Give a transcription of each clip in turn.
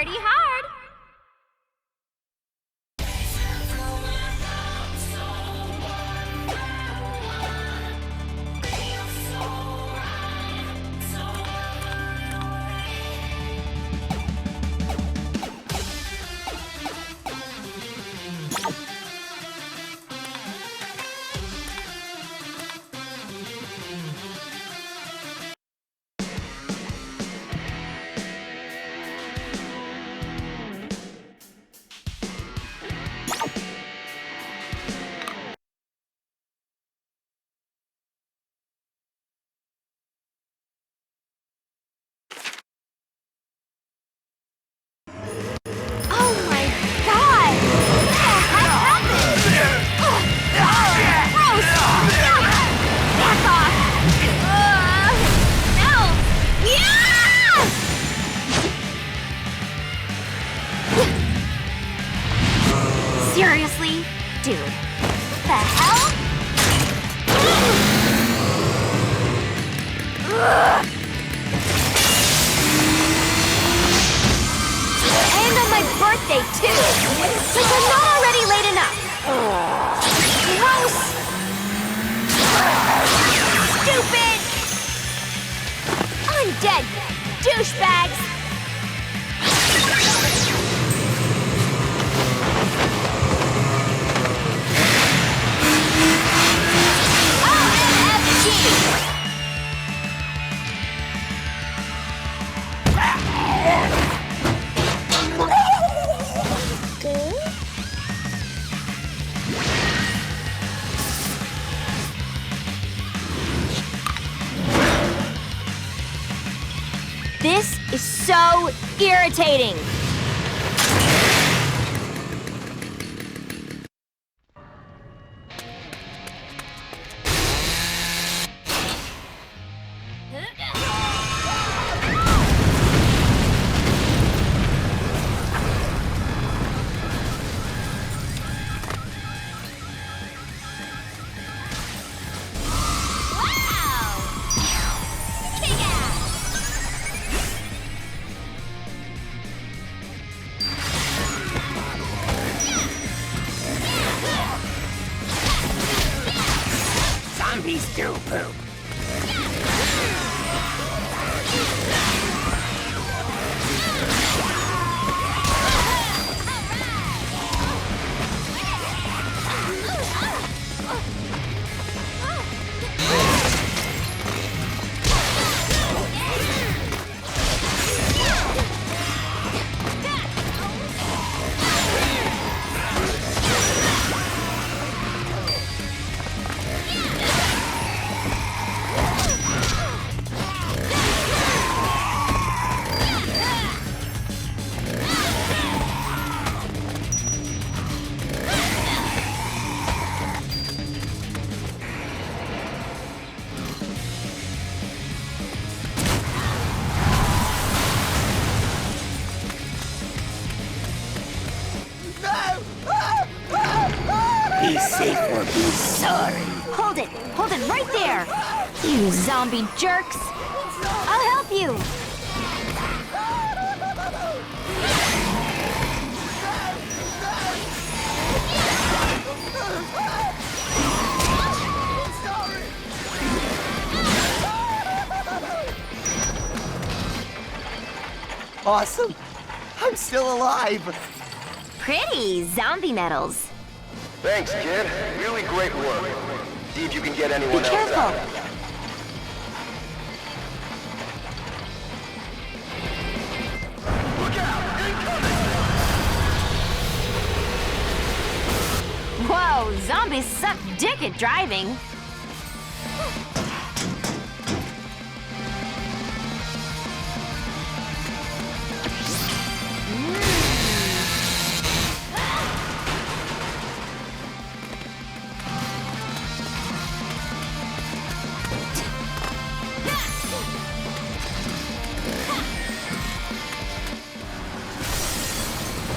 Party hard! Seriously? Dude. The hell? And on my birthday, too! Like I'm not already late enough! Gross! Stupid! Undead douchebags! This is so irritating! Zombies do poop. Be safe or be sorry. Hold it right there! You zombie jerks! I'll help you! Awesome! I'm still alive! Pretty zombie medals. Thanks, kid. Really great work. See if you can get anyone Be else careful. out. Look out! Incoming! Whoa, zombies suck dick at driving.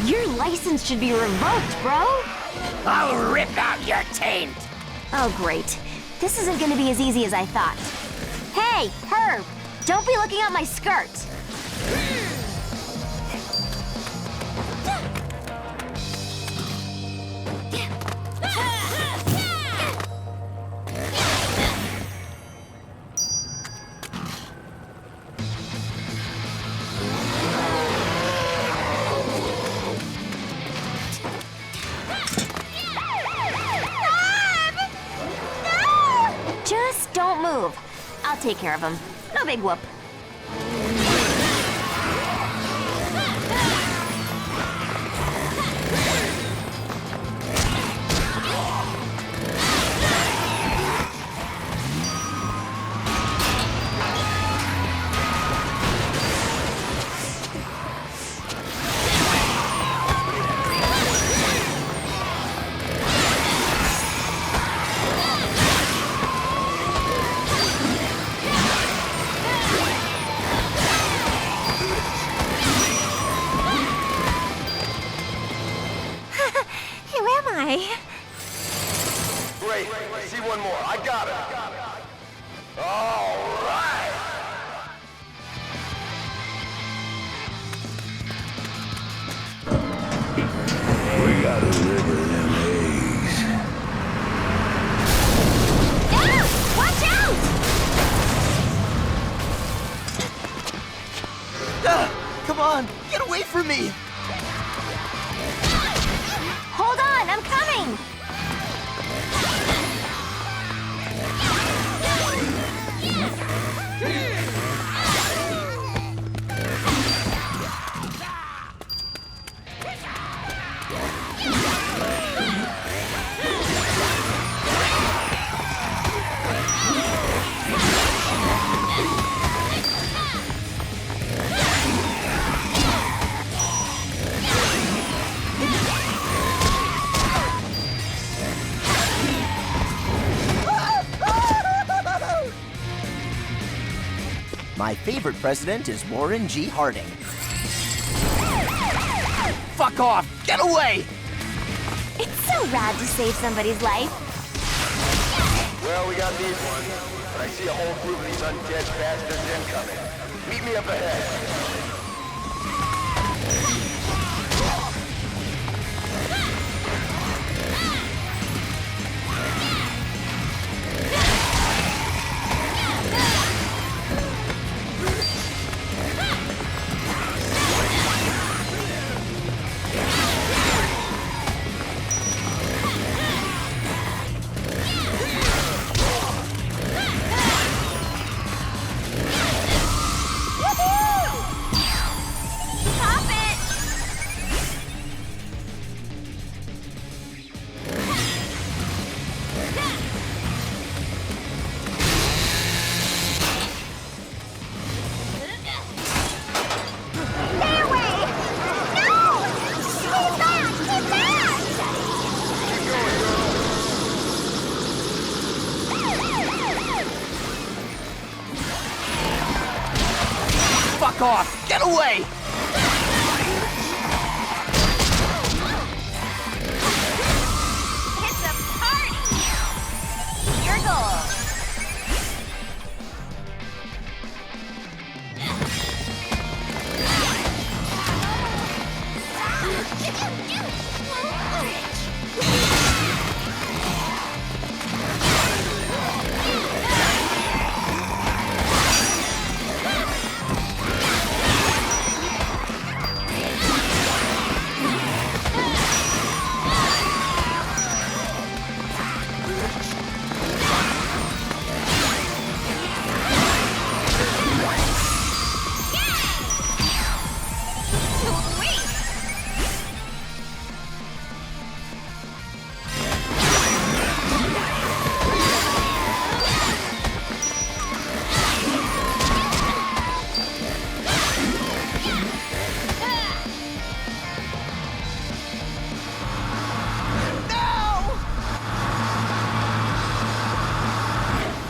Your license should be revoked, bro. I'll rip out your taint. Oh, great. This isn't gonna be as easy as I thought. Hey, Herb! Don't be looking at my skirt! take care of him. No big whoop. Who am I? Great. I see one more. I got it. All right. We gotta deliver them eggs. Ow! Watch out! Come on, get away from me! Hold on, I'm coming! My favorite president is Warren G. Harding. Fuck off! Get away! It's so rad to save somebody's life. Well, we got these ones, but I see a whole group of these undead bastards incoming. Meet me up ahead. Stop it! Stay away! No! Stay back! Stay back! Fuck off! Get away! It's a party! Your goal.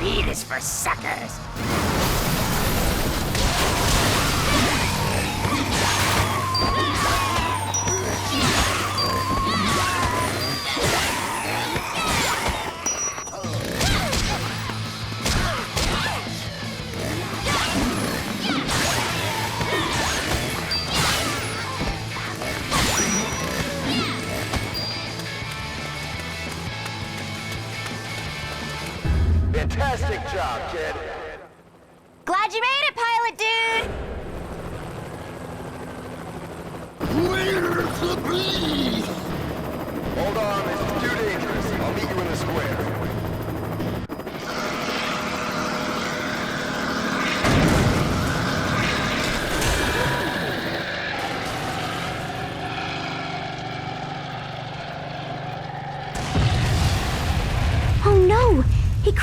Speed is for suckers. Fantastic job, kid. Glad you made it, pilot dude! Where to be? Hold on, this is too dangerous. I'll meet you in the square.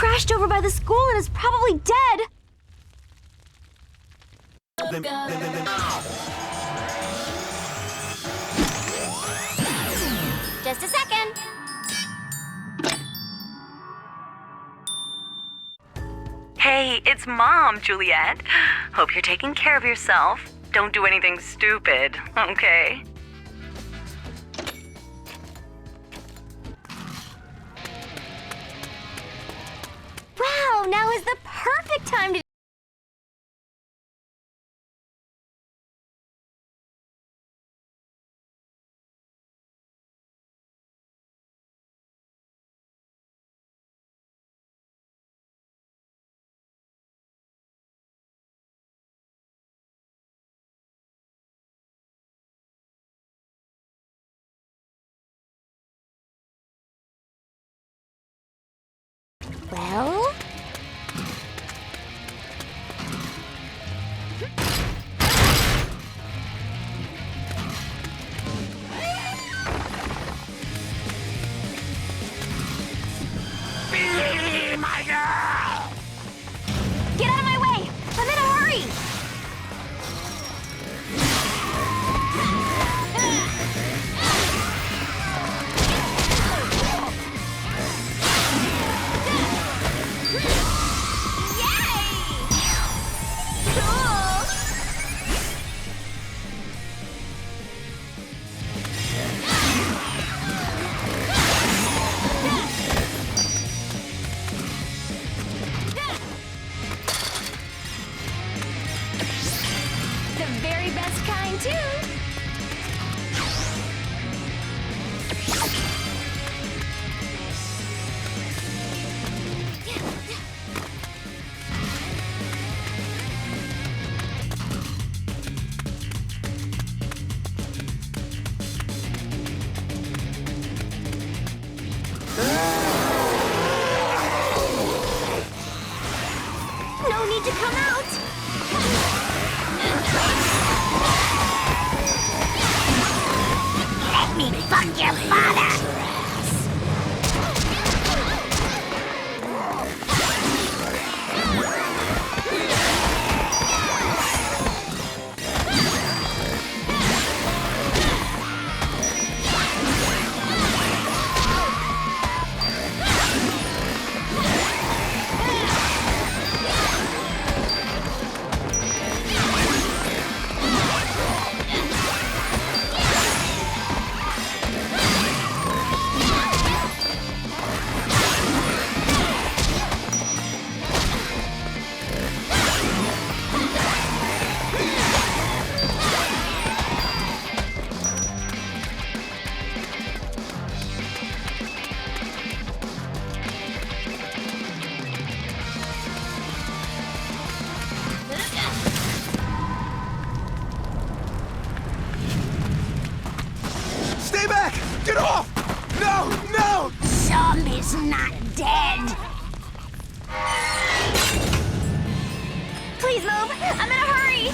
crashed over by the school and is probably dead. Just a second. Hey, it's Mom, Juliet. Hope you're taking care of yourself. Don't do anything stupid, okay? Wow, now is the perfect time to... Well... My girl! Get out of my way! I'm in a hurry! The very best kind, too! No need to come out! Let me fuck your father! Stay back! Get off! No! No! Zombie's not dead! Please move! I'm in a hurry!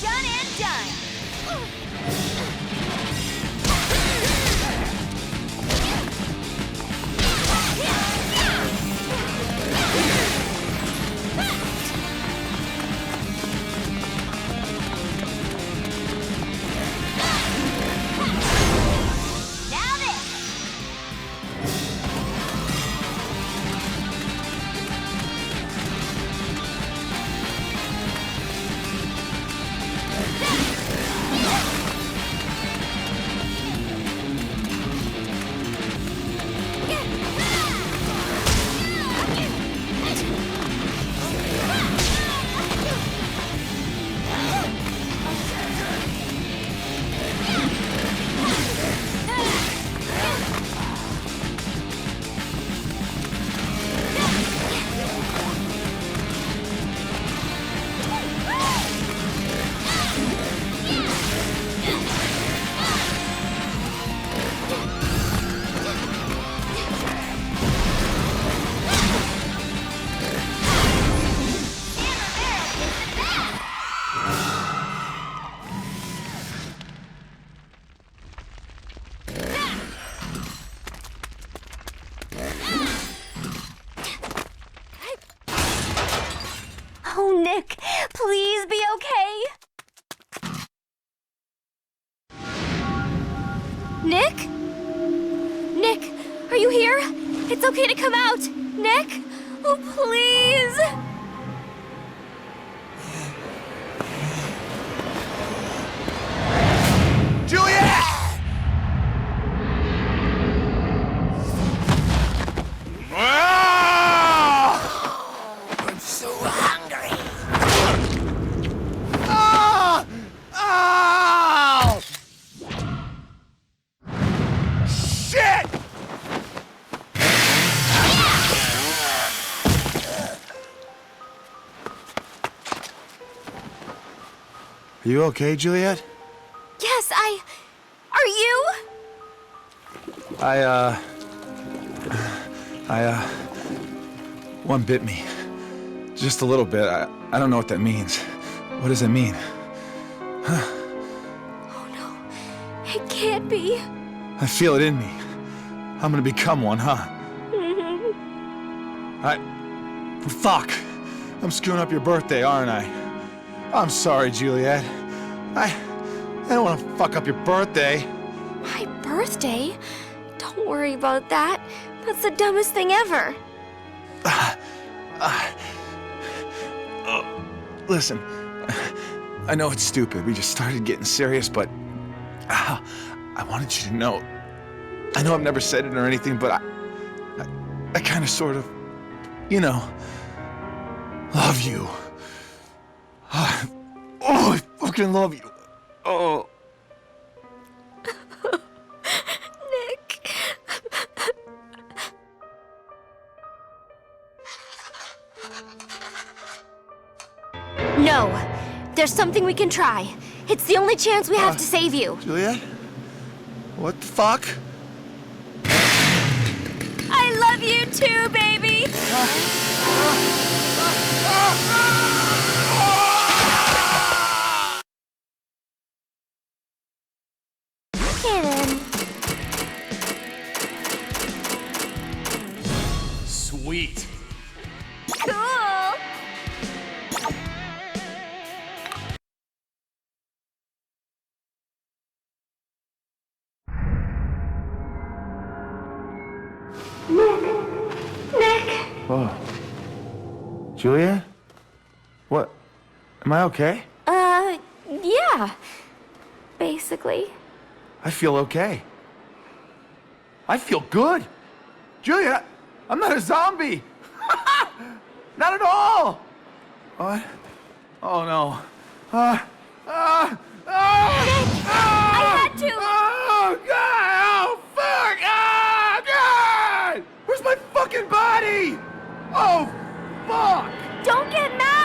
Done and done. Now this. Oh, Nick, please be okay. Nick? Nick, are you here? It's okay to come out. Nick? Oh, please. Juliet! I'm so hungry. Ah! Ow! Shit! Are you okay, Juliet? Yes, Are you? One bit me. Just a little bit. I don't know what that means. What does it mean? Oh, no. It can't be. I feel it in me. I'm gonna become one, huh? Fuck! I'm screwing up your birthday, aren't I? I'm sorry, Juliet. I don't want to fuck up your birthday. My birthday? Don't worry about that. That's the dumbest thing ever. Listen, I know it's stupid. We just started getting serious, but I wanted you to know. I know I've never said it or anything, but I kind of sort of, love you. Oh, I fucking love you. Oh. Nick. No. There's something we can try. It's the only chance we have to save you. Juliet? What the fuck? I love you too, baby. Kidding. Sweet. Cool. Nick. Whoa. Juliet? What? Am I okay? Yeah. Basically. I feel okay. I feel good. Juliet, I'm not a zombie. Not at all. What? Oh no. I had to. Oh God! Oh fuck! Oh God! Where's my fucking body? Oh fuck! Don't get mad.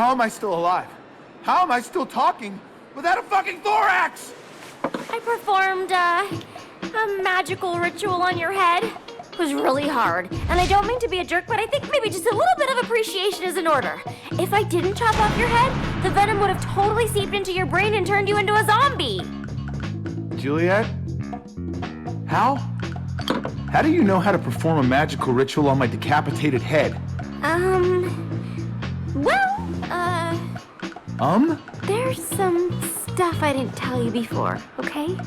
How am I still alive? How am I still talking without a fucking thorax? I performed, a magical ritual on your head. It was really hard. And I don't mean to be a jerk, but I think maybe just a little bit of appreciation is in order. If I didn't chop off your head, the venom would have totally seeped into your brain and turned you into a zombie. Juliet? How? How do you know how to perform a magical ritual on my decapitated head? There's some stuff I didn't tell you before, okay?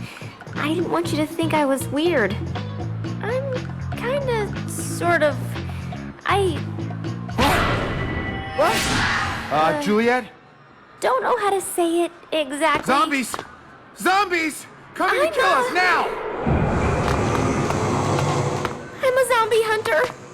I didn't want you to think I was weird. I'm kinda, sort of, Juliet? don't know how to say it exactly. Zombies! Zombies! Coming to kill us now! I'm a zombie hunter.